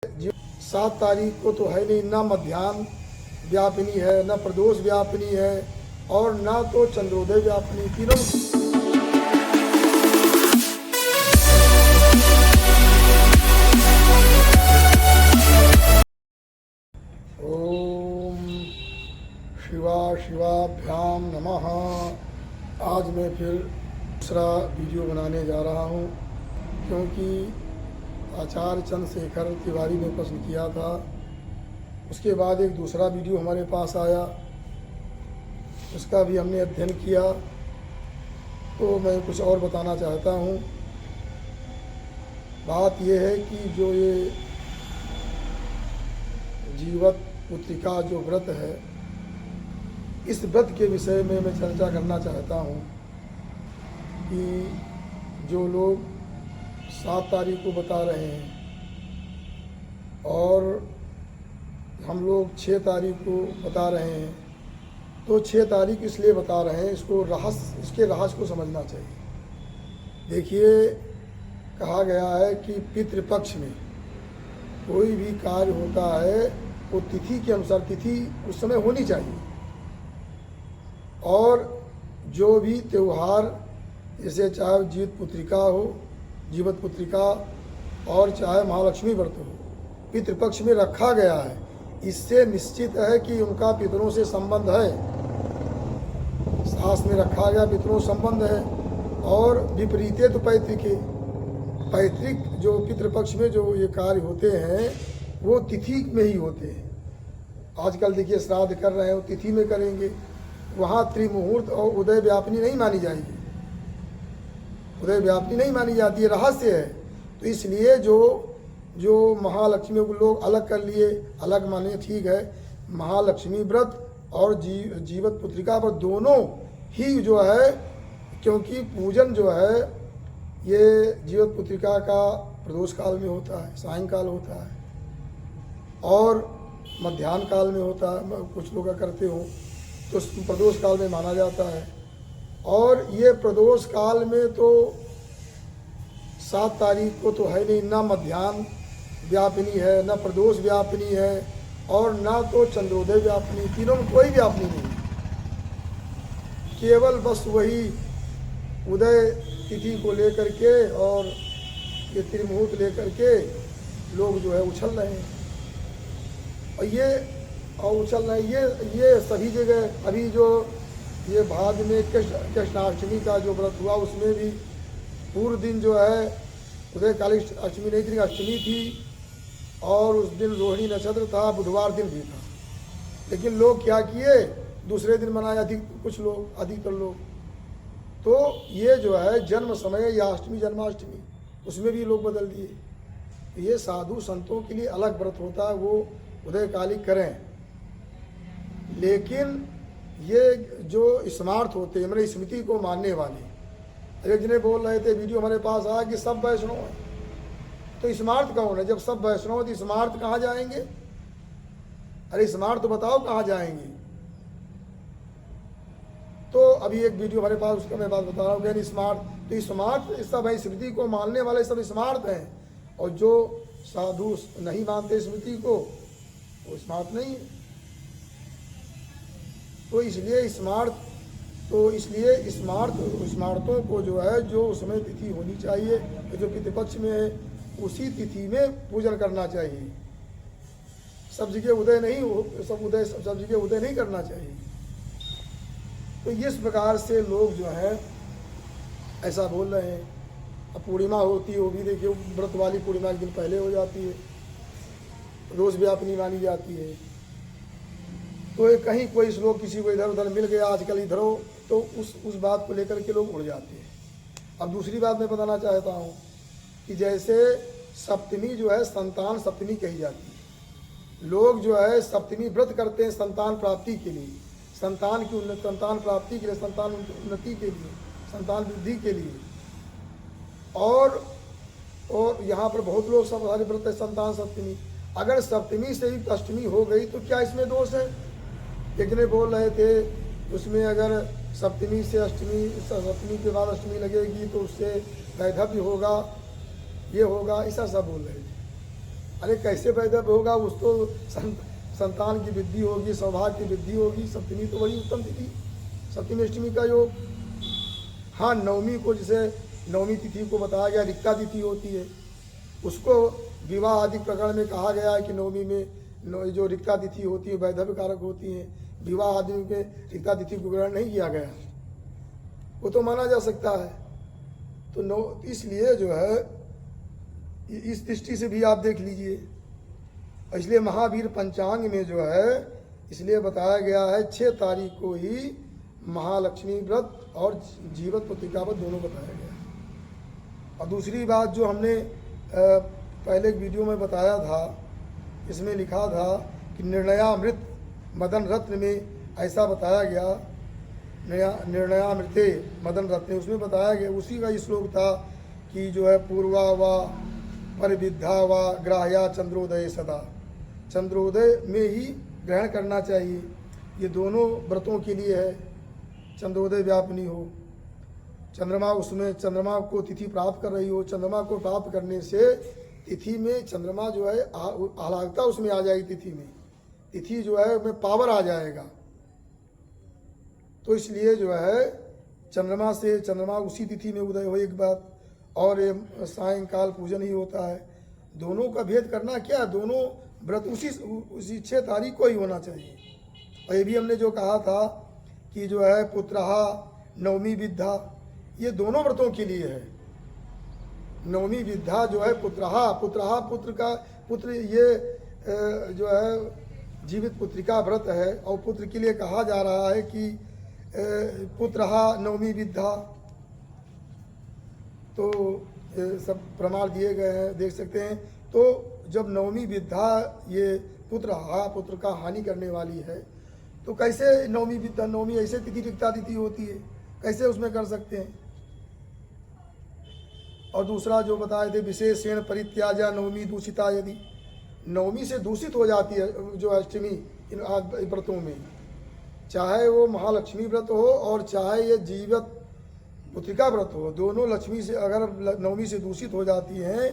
7 तारीख को तो है नहीं, ना मध्याह्न व्यापिनी है, न प्रदोष व्यापिनी है और ना तो चंद्रोदय व्यापिनी। तीनों ओम शिवाभ्याम नमः। आज मैं फिर दूसरा वीडियो बनाने जा रहा हूँ, क्योंकि आचार्य चंद्रशेखर तिवारी ने प्रश्न किया था। उसके बाद एक दूसरा वीडियो हमारे पास आया, उसका भी हमने अध्ययन किया। तो मैं कुछ और बताना चाहता हूँ। बात यह है कि जो ये जीवत पुत्रिका जो व्रत है, इस व्रत के विषय में मैं चर्चा करना चाहता हूँ कि जो लोग 7 तारीख को बता रहे हैं और हम लोग 6 तारीख को बता रहे हैं, तो 6 तारीख इसलिए बता रहे हैं, इसके रहस्य को समझना चाहिए। देखिए, कहा गया है कि पितृपक्ष में कोई भी कार्य होता है वो तिथि के अनुसार, तिथि उस समय होनी चाहिए। और जो भी त्यौहार, जैसे चाहे जीवित पुत्रिका और चाहे महालक्ष्मी व्रत हो, पितृपक्ष में रखा गया है। इससे निश्चित है कि उनका पितरों से संबंध है। शास्त्र में रखा गया पितरों संबंध है। और विपरीते तो पैतृक जो पितृपक्ष में जो ये कार्य होते हैं वो तिथि में ही होते हैं। आजकल देखिए श्राद्ध कर रहे हैं, वो तिथि में करेंगे, वहाँ त्रिमुहूर्त और उदय व्यापिनी नहीं मानी जाएगी, उदय व्यापिनी नहीं मानी जाती है, रहस्य है। तो इसलिए जो महालक्ष्मी को लोग अलग कर लिए, अलग माने ठीक है। महालक्ष्मी व्रत और जीवत पुत्रिका व्रत दोनों ही जो है, क्योंकि पूजन जो है ये जीवत पुत्रिका का प्रदोष काल में होता है, सायंकाल होता है और मध्याह्न काल में होता है। कुछ लोग करते हो तो प्रदोष काल में माना जाता है। और ये प्रदोष काल में तो 7 तारीख को तो है नहीं, ना मध्याह्न व्यापिनी है, न प्रदोष व्यापिनी है और ना तो चंद्रोदय व्यापिनी। तीनों में कोई व्यापिनी नहीं, केवल बस वही उदय तिथि को लेकर के और ये त्रिमुहूर्त लेकर के लोग जो है उछल रहे हैं। और उछल रहे हैं ये सभी जगह। अभी जो ये भाग में कृष्णाष्टमी का जो व्रत हुआ, उसमें भी पूर्व दिन जो है उदयकाली अष्टमी नहीं थी, अष्टमी थी और उस दिन रोहिणी नक्षत्र था, बुधवार दिन भी था। लेकिन लोग क्या किए, दूसरे दिन मनाए अधिकतर लोग। तो ये जो है जन्म समय या अष्टमी जन्माष्टमी, उसमें भी लोग बदल दिए। ये साधु संतों के लिए अलग व्रत होता है, वो उदयकाली करें। लेकिन ये जो स्मार्थ होते हैं, मेरे स्मृति को मानने वाले, एक जने बोल रहे थे, वीडियो हमारे पास आया कि सब वैष्णव हैं, तो स्मार्थ कौन है? जब सब वैष्णव तो स्मार्थ कहाँ जाएंगे? अरे स्मार्थ तो बताओ कहाँ जाएंगे? तो अभी एक वीडियो हमारे पास, उसका मैं बात बता रहा हूँ कि स्मार्थ, तो स्मार्थ सब है, स्मृति को मानने वाले सब स्मार्थ हैं। और जो साधु नहीं मानते स्मृति को, वो स्मार्ट नहीं है। तो इसलिए स्मार्टों को जो है, जो उसमें तिथि होनी चाहिए, जो पितृपक्ष में है, उसी तिथि में पूजन करना चाहिए। सब जगह उदय नहीं हो, सब जगह उदय नहीं करना चाहिए। तो इस प्रकार से लोग जो है ऐसा बोल रहे हैं। अब पूर्णिमा होती है, वो भी देखिए व्रत वाली पूर्णिमा एक दिन पहले हो जाती है, रोज व्यापिनी मानी जाती है। तो कहीं कोई श्लोक किसी को इधर उधर मिल गया, आजकल इधर हो, तो उस बात को लेकर के लोग उड़ जाते हैं। अब दूसरी बात मैं बताना चाहता हूँ कि जैसे सप्तमी जो है, संतान सप्तमी कही जाती है। लोग जो है सप्तमी व्रत करते हैं संतान प्राप्ति के लिए, संतान प्राप्ति के लिए, संतान उन्नति के लिए, संतान वृद्धि के लिए। और यहाँ पर बहुत लोग सब सारे व्रत है संतान सप्तमी। अगर सप्तमी से ही अष्टमी हो गई तो क्या इसमें दोष है? एक जने बोल रहे थे उसमें अगर सप्तमी से अष्टमी, सप्तमी के बाद अष्टमी लगेगी तो उससे वैधव्य होगा, ये होगा, ऐसा सब बोल रहे थे। अरे कैसे वैधव्य होगा? उस तो संतान की वृद्धि होगी, सौभाग्य की वृद्धि होगी। सप्तमी तो वही उत्तम तिथि, सप्तमी अष्टमी का योग। हाँ, नवमी को जैसे नवमी तिथि को बताया गया रिक्ता तिथि होती है, उसको विवाह आदि प्रकरण में कहा गया है कि नवमी में जो रिक्ता तिथि होती है वैधव्य कारक होती है। विवाह आदि में रिक्ता तिथि को ग्रहण नहीं किया गया, वो तो माना जा सकता है। तो इसलिए जो है इस दृष्टि से भी आप देख लीजिए। इसलिए महावीर पंचांग में जो है इसलिए बताया गया है 6 तारीख को ही महालक्ष्मी व्रत और जीवित पुत्रिका व्रत दोनों बताया गया। और दूसरी बात जो हमने पहले एक वीडियो में बताया था, इसमें लिखा था कि निर्णयामृत मदन रत्न में ऐसा बताया गया, निर्णयामृते मदन रत्न, उसमें बताया गया, उसी का श्लोक था कि जो है पूर्वा व परिविद्धा व ग्राह्या चंद्रोदय सदा, चंद्रोदय में ही ग्रहण करना चाहिए। ये दोनों व्रतों के लिए है। चंद्रोदय व्यापनी हो, चंद्रमा उसमें चंद्रमा को तिथि प्राप्त कर रही हो, चंद्रमा को प्राप्त करने से तिथि में चंद्रमा जो है आह्लादता उसमें आ जाएगी, तिथि जो है उसमें पावर आ जाएगा। तो इसलिए जो है चंद्रमा उसी तिथि में उदय हो एक बात, और ये सायंकाल पूजन ही होता है। दोनों का भेद करना क्या, दोनों व्रत उसी 6 तारीख को ही होना चाहिए। और ये भी हमने जो कहा था कि जो है पुत्रहा नवमी विद्या, ये दोनों व्रतों के लिए है। नवमी विद्या जो है पुत्रहा पुत्र ये जो है जीवित पुत्रिका व्रत है, और पुत्र के लिए कहा जा रहा है कि पुत्रहा नवमी विद्या। तो सब प्रमाण दिए गए हैं, देख सकते हैं। तो जब नवमी विद्या ये पुत्र का हानि करने वाली है, तो कैसे नवमी विद्या, नवमी ऐसे तिथि रिक्ता तिथि होती है, कैसे उसमें कर सकते हैं। और दूसरा जो बताए थे विशेषण परित्याज्या नवमी दूषिता, यदि नवमी से दूषित हो जाती है जो अष्टमी इन व्रतों में, चाहे वो महालक्ष्मी व्रत हो और चाहे ये जीवित पुत्रिका व्रत हो, दोनों लक्ष्मी से अगर नवमी से दूषित हो जाती हैं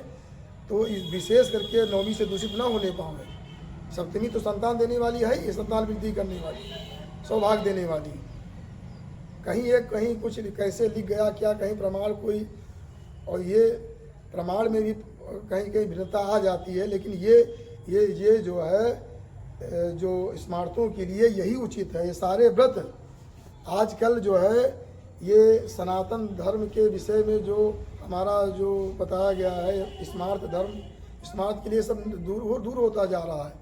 तो इस विशेष करके नवमी से दूषित ना होने पाए। सप्तमी तो संतान देने वाली है, ये संतान वृद्धि करने वाली, सौभाग्य देने वाली। कहीं कुछ कैसे लिख गया क्या, कहीं प्रमाण कोई, और ये प्रमाण में भी कहीं भिन्नता आ जाती है। लेकिन ये जो है जो स्मारकों के लिए यही उचित है। ये सारे व्रत आजकल जो है ये सनातन धर्म के विषय में जो हमारा जो बताया गया है स्मार्त धर्म, स्मार्त के लिए सब दूर होता जा रहा है,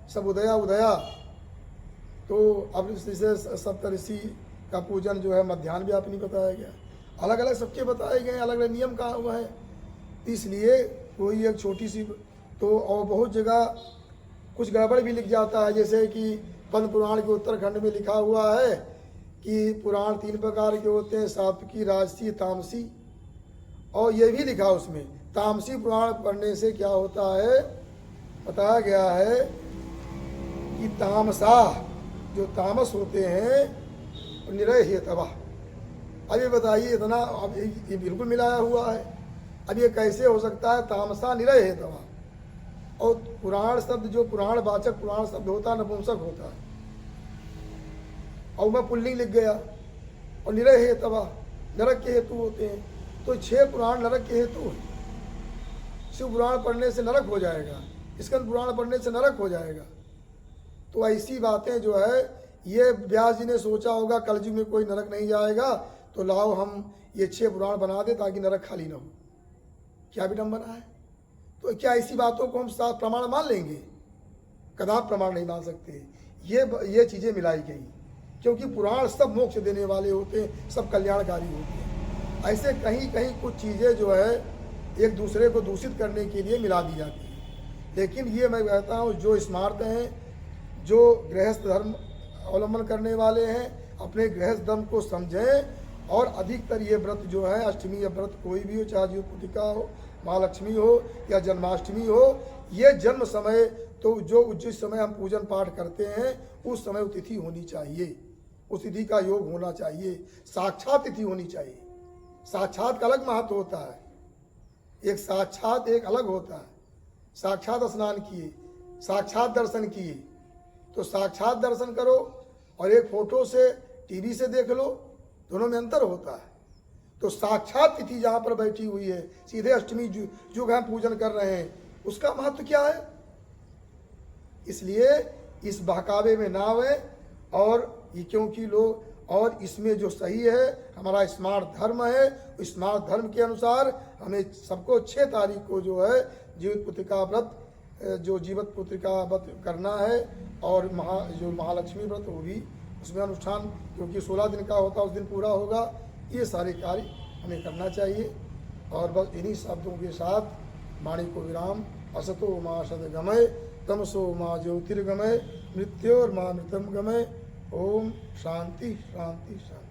सब उदया। तो अब जैसे सप्तऋषि का पूजन जो है मध्याह्न व्यापनी बताया गया, अलग अलग सबके बताए गए, अलग अलग नियम कहा हुआ है। इसलिए कोई एक छोटी सी तो, और बहुत जगह कुछ गड़बड़ भी लिख जाता है, जैसे कि पद्म पुराण के उत्तरखंड में लिखा हुआ है कि पुराण 3 प्रकार के होते हैं, सात्विकी, राजसी, तामसी। और ये भी लिखा उसमें तामसी पुराण पढ़ने से क्या होता है, बताया गया है कि तामसा जो तामस होते हैं निरय हेतवा। अब ये बताइए इतना, अब ये बिल्कुल मिलाया हुआ है। अब ये कैसे हो सकता है तामसा निरय हेतवा, और पुराण शब्द जो पुराण वाचक पुराण शब्द होता है नपुंसक होता है, और मैं पुल्लिंग लिख गया, और निरय हेतवा नरक के हेतु होते हैं। तो 6 पुराण नरक के हेतु हैं। शिव पुराण पढ़ने से नरक हो जाएगा, स्कंद पुराण पढ़ने से नरक हो जाएगा। तो ऐसी बातें जो है ये व्यास जी ने सोचा होगा कलयुग में कोई नरक नहीं जाएगा, तो लाओ हम ये 6 पुराण बना दे ताकि नरक खाली ना हो। क्या विडंबना है। तो क्या ऐसी बातों को हम साथ प्रमाण मान लेंगे? कदापि प्रमाण नहीं मान सकते। ये चीज़ें मिलाई गई, क्योंकि पुराण सब मोक्ष देने वाले होते हैं, सब कल्याणकारी होते हैं। ऐसे कहीं कुछ चीज़ें जो है एक दूसरे को दूषित करने के लिए मिला दी जाती है। लेकिन ये मैं कहता हूँ जो स्मार्त हैं, जो गृहस्थ धर्म अवलंबन करने वाले हैं, अपने गृहस्थ धर्म को समझें। और अधिकतर ये व्रत जो है अष्टमी या व्रत कोई भी हो, चाहे जीव पुत्रिका हो, महालक्ष्मी हो या जन्माष्टमी हो, ये जन्म समय तो जिस समय हम पूजन पाठ करते हैं उस समय वो तिथि होनी चाहिए, उस तिथि का योग होना चाहिए, साक्षात तिथि होनी चाहिए। साक्षात का अलग महत्व होता है, एक साक्षात एक अलग होता है। साक्षात स्नान किए, साक्षात दर्शन किए। तो साक्षात दर्शन करो और एक फोटो से, टीवी से देख लो, दोनों में अंतर होता है। तो साक्षात तिथि जहाँ पर बैठी हुई है, सीधे अष्टमी जो हम पूजन कर रहे हैं, उसका महत्व क्या है? इसलिए इस बहकावे में ना आवे। और ये क्योंकि लोग, और इसमें जो सही है, हमारा स्मार्ट धर्म है, स्मार्ट धर्म के अनुसार हमें सबको 6 तारीख को जो है जीवित पुत्रिका व्रत, जो जीवित पुत्रिका व्रत करना है। और जो महालक्ष्मी व्रत, वो भी उसमें अनुष्ठान, क्योंकि 16 दिन का होता है, उस दिन पूरा होगा। ये सारे कार्य हमें करना चाहिए। और बस इन्हीं शब्दों के साथ वाणी को विराम। असतो माँ सद्गमय, तमसो माँ ज्योतिर्गमय, मृत्योर्मा मृतम गमय। ओम शांति शांति शांति।